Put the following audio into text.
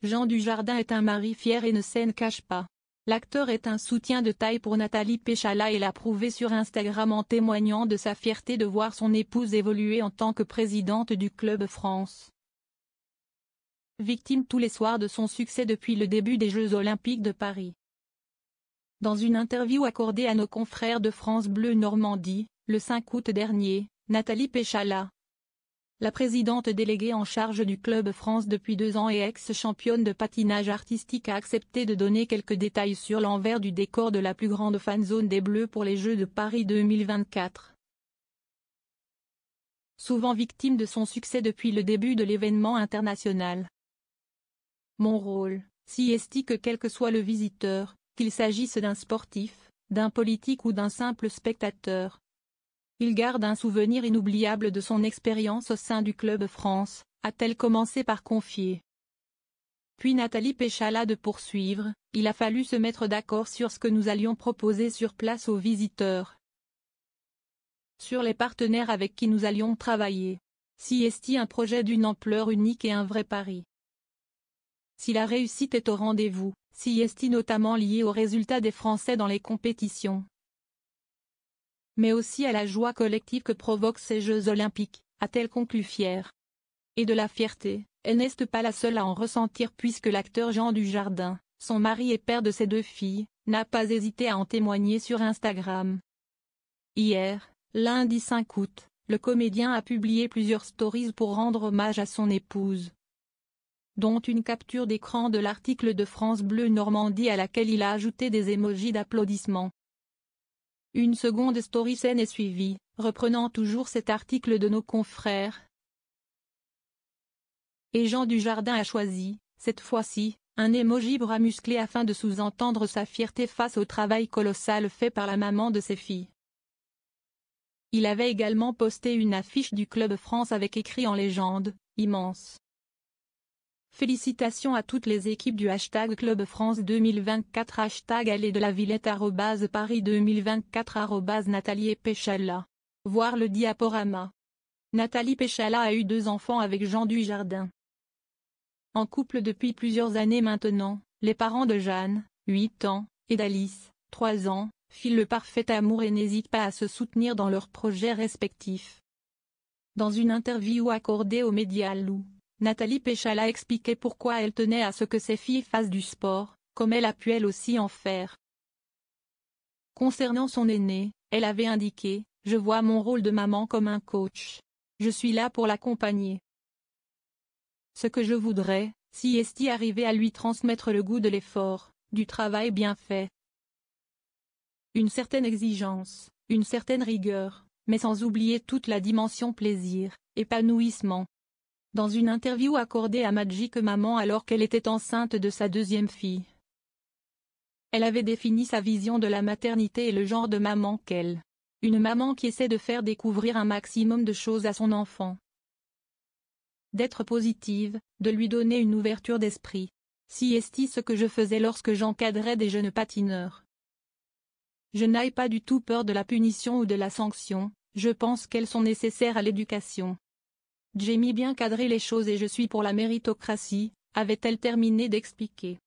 Jean Dujardin est un mari fier et ne s'en cache pas. L'acteur est un soutien de taille pour Nathalie Péchala et l'a prouvé sur Instagram en témoignant de sa fierté de voir son épouse évoluer en tant que présidente du Club France. Victime tous les soirs de son succès depuis le début des Jeux Olympiques de Paris. Dans une interview accordée à nos confrères de France Bleu Normandie, le 5 août dernier, Nathalie Péchala, la présidente déléguée en charge du Club France depuis 2 ans et ex-championne de patinage artistique, a accepté de donner quelques détails sur l'envers du décor de la plus grande fanzone des Bleus pour les Jeux de Paris 2024. Souvent victime de son succès depuis le début de l'événement international. Mon rôle, si est que quel que soit le visiteur, qu'il s'agisse d'un sportif, d'un politique ou d'un simple spectateur, il garde un souvenir inoubliable de son expérience au sein du Club France, a-t-elle commencé par confier. Puis Nathalie Péchala de poursuivre, il a fallu se mettre d'accord sur ce que nous allions proposer sur place aux visiteurs, sur les partenaires avec qui nous allions travailler. Si est un projet d'une ampleur unique et un vrai pari. Si la réussite est au rendez-vous, si est notamment liée aux résultats des Français dans les compétitions, mais aussi à la joie collective que provoquent ces Jeux Olympiques, a-t-elle conclu fière. Et de la fierté, elle n'est pas la seule à en ressentir puisque l'acteur Jean Dujardin, son mari et père de ses 2 filles, n'a pas hésité à en témoigner sur Instagram. Hier, lundi 5 août, le comédien a publié plusieurs stories pour rendre hommage à son épouse, dont une capture d'écran de l'article de France Bleu Normandie à laquelle il a ajouté des émojis d'applaudissements. Une seconde story scène est suivie, reprenant toujours cet article de nos confrères. Et Jean Dujardin a choisi, cette fois-ci, un émoji bras musclé afin de sous-entendre sa fierté face au travail colossal fait par la maman de ses filles. Il avait également posté une affiche du Club France avec écrit en légende, immense. Félicitations à toutes les équipes du hashtag Club France 2024 hashtag Allée de la Villette @Paris 2024 Nathalie Péchala. Voir le diaporama. Nathalie Péchala a eu 2 enfants avec Jean Dujardin. En couple depuis plusieurs années maintenant, les parents de Jeanne, 8 ans, et d'Alice, 3 ans, filent le parfait amour et n'hésitent pas à se soutenir dans leurs projets respectifs. Dans une interview accordée aux médias Loup, Nathalie Péchala expliquait pourquoi elle tenait à ce que ses filles fassent du sport, comme elle a pu elle aussi en faire. Concernant son aînée, elle avait indiqué « Je vois mon rôle de maman comme un coach. Je suis là pour l'accompagner. Ce que je voudrais, si est arriver à lui transmettre le goût de l'effort, du travail bien fait. Une certaine exigence, une certaine rigueur, mais sans oublier toute la dimension plaisir, épanouissement. » Dans une interview accordée à Magique Maman alors qu'elle était enceinte de sa 2e fille, elle avait défini sa vision de la maternité et le genre de maman qu'elle. Une maman qui essaie de faire découvrir un maximum de choses à son enfant. D'être positive, de lui donner une ouverture d'esprit. Si est ce que je faisais lorsque j'encadrais des jeunes patineurs. Je n'ai pas du tout peur de la punition ou de la sanction, je pense qu'elles sont nécessaires à l'éducation. J'ai mis bien cadré les choses et je suis pour la méritocratie, avait-elle terminé d'expliquer.